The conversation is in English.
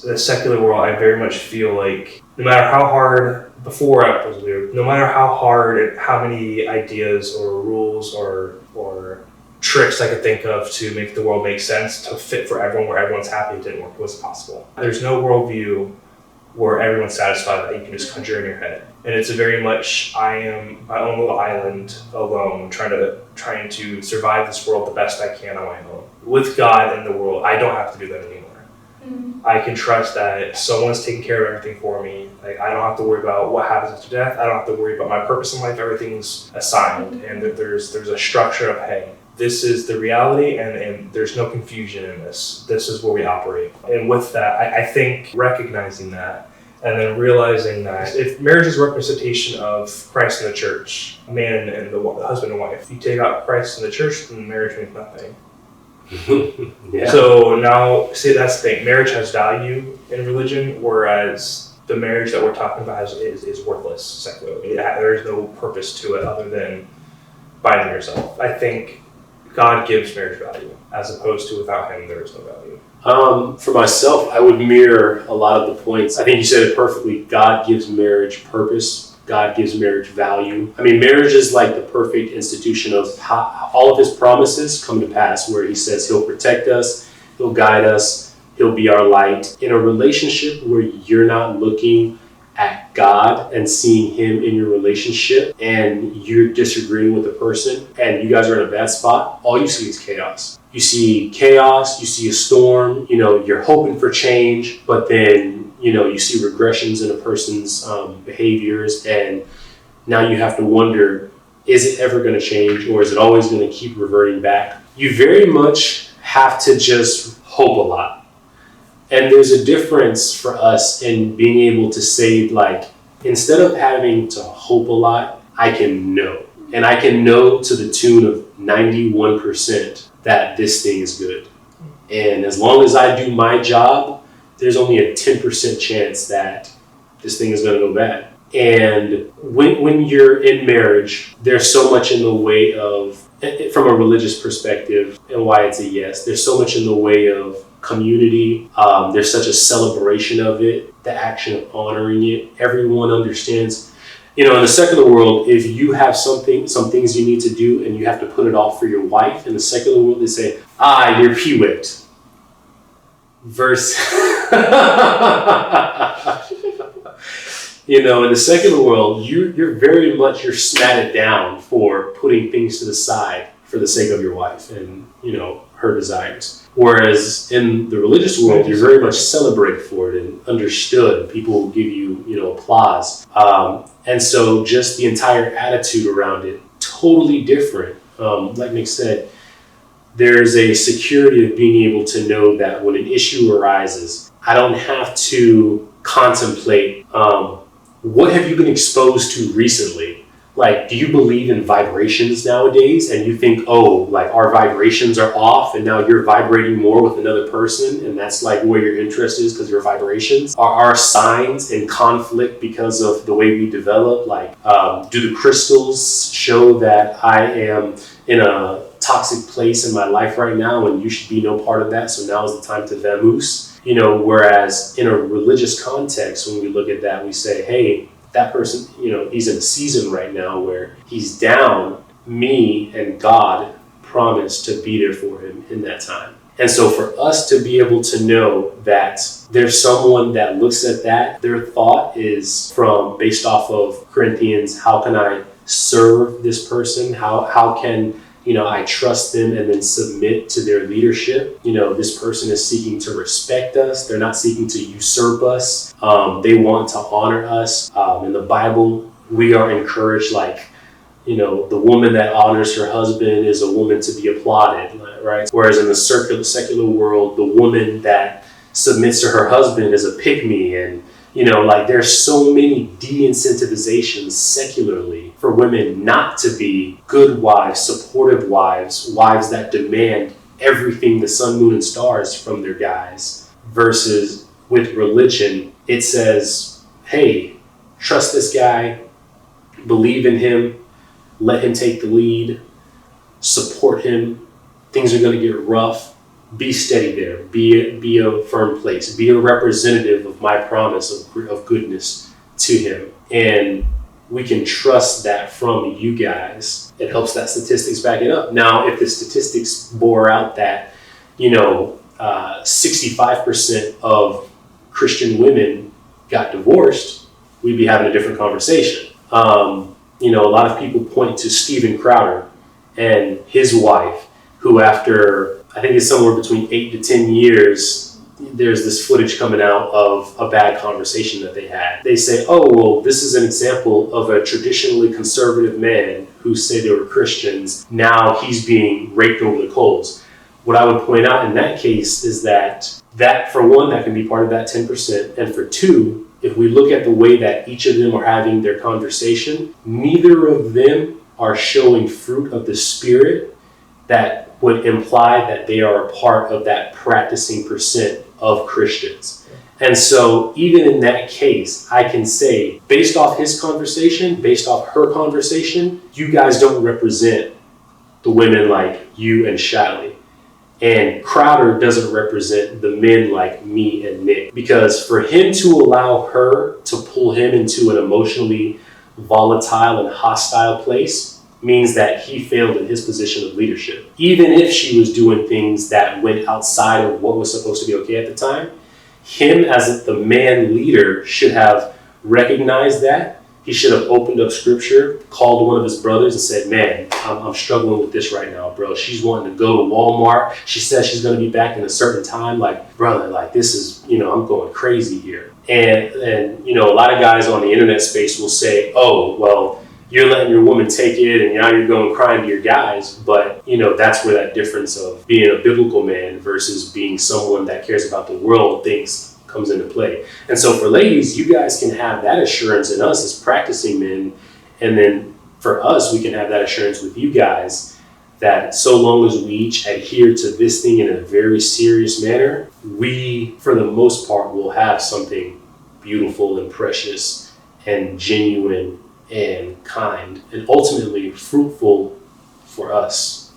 The secular world, I very much feel like no matter how hard, before I was weird, no matter how hard and how many ideas or rules or tricks I could think of to make the world make sense, to fit for everyone, where everyone's happy, it didn't work. It wasn't possible. There's no worldview where everyone's satisfied that you can just conjure in your head. And it's a very much, I am my own little island alone, trying to survive this world the best I can on my own. With God in the world, I don't have to do that anymore. I can trust that someone's taking care of everything for me. Like, I don't have to worry about what happens after death. I don't have to worry about my purpose in life. Everything's assigned, and that there's a structure of, hey, this is the reality, and there's no confusion in this. This is where we operate. And with that, I think recognizing that, and then realizing that if marriage is a representation of Christ and the church, man and the husband and wife, you take out Christ and the church, then marriage means nothing. Yeah. So now, see, that's the thing. Marriage has value in religion, whereas the marriage that we're talking about is worthless secularly. There is no purpose to it other than binding yourself. I think God gives marriage value, as opposed to without Him, there is no value. For myself, I would mirror a lot of the points. I think you said it perfectly. God gives marriage purpose. God gives marriage value. I mean, marriage is like the perfect institution of how all of His promises come to pass, where He says He'll protect us, He'll guide us, He'll be our light. In a relationship where you're not looking at God and seeing Him in your relationship, and you're disagreeing with the person, and you guys are in a bad spot, all you see is chaos. You see chaos, you see a storm, you're hoping for change, but then you see regressions in a person's behaviors, and now you have to wonder, is it ever going to change, or is it always going to keep reverting back? You very much have to just hope a lot. And there's a difference for us in being able to say, like, instead of having to hope a lot, I can know. And I can know to the tune of 91% that this thing is good. And as long as I do my job, there's only a 10% chance that this thing is going to go bad. And when you're in marriage, there's so much in the way of, from a religious perspective, and why it's a yes, there's so much in the way of community. There's such a celebration of it, the action of honoring it. Everyone understands. In the secular world, if you have some things you need to do, and you have to put it off for your wife, in the secular world, they say, you're pee-whipped. Verse... in the secular world, you're very much, you're smatted down for putting things to the side for the sake of your wife and, her desires. Whereas in the religious world, you're very much celebrated for it and understood. People will give you, applause. And so just the entire attitude around it, totally different. Like Nick said, there's a security of being able to know that when an issue arises, I don't have to contemplate, what have you been exposed to recently? Like, do you believe in vibrations nowadays? And you think, our vibrations are off, and now you're vibrating more with another person, and that's like where your interest is because your vibrations are our signs in conflict because of the way we develop. Like, do the crystals show that I am in a toxic place in my life right now, and you should be no part of that? So now is the time to vamoose. Whereas in a religious context, when we look at that, we say, hey, that person, he's in a season right now where he's down. Me and God promised to be there for him in that time. And so for us to be able to know that there's someone that looks at that, their thought is based off of Corinthians, how can I serve this person? How can I trust them and then submit to their leadership? This person is seeking to respect us. They're not seeking to usurp us. They want to honor us. In the Bible, we are encouraged, the woman that honors her husband is a woman to be applauded, right? Whereas in the secular world, the woman that submits to her husband is a pick-me. And, there's so many de-incentivizations secularly for women not to be good wives, supportive wives, wives that demand everything the sun, moon, and stars from their guys. Versus with religion, it says, hey, trust this guy, believe in him, let him take the lead, support him. Things are going to get rough. be steady there, be a firm place, be a representative of my promise of goodness to him. And we can trust that from you guys. It helps that statistics back it up. Now, if the statistics bore out that, 65% of Christian women got divorced, we'd be having a different conversation. A lot of people point to Steven Crowder and his wife, who after, I think it's somewhere between 8 to 10 years, there's this footage coming out of a bad conversation that they had. They say, oh, well, this is an example of a traditionally conservative man who said they were Christians. Now he's being raked over the coals. What I would point out in that case is that for one, that can be part of that 10%. And for two, if we look at the way that each of them are having their conversation, neither of them are showing fruit of the Spirit that would imply that they are a part of that practicing percent of Christians. And so even in that case, I can say, based off his conversation, based off her conversation, you guys don't represent the women like you and Shiley. And Crowder doesn't represent the men like me and Nick. Because for him to allow her to pull him into an emotionally volatile and hostile place means that he failed in his position of leadership. Even if she was doing things that went outside of what was supposed to be okay at the time, him as the man leader should have recognized that. He should have opened up scripture, called one of his brothers and said, man, I'm struggling with this right now, bro. She's wanting to go to Walmart. She says she's going to be back in a certain time. Like, brother, like this is, I'm going crazy here. And a lot of guys on the internet space will say, oh, well, you're letting your woman take it and now you're going crying to your guys. But, that's where that difference of being a biblical man versus being someone that cares about the world comes into play. And so for ladies, you guys can have that assurance in us as practicing men. And then for us, we can have that assurance with you guys that so long as we each adhere to this thing in a very serious manner, we, for the most part, will have something beautiful and precious and genuine and kind and ultimately fruitful for us.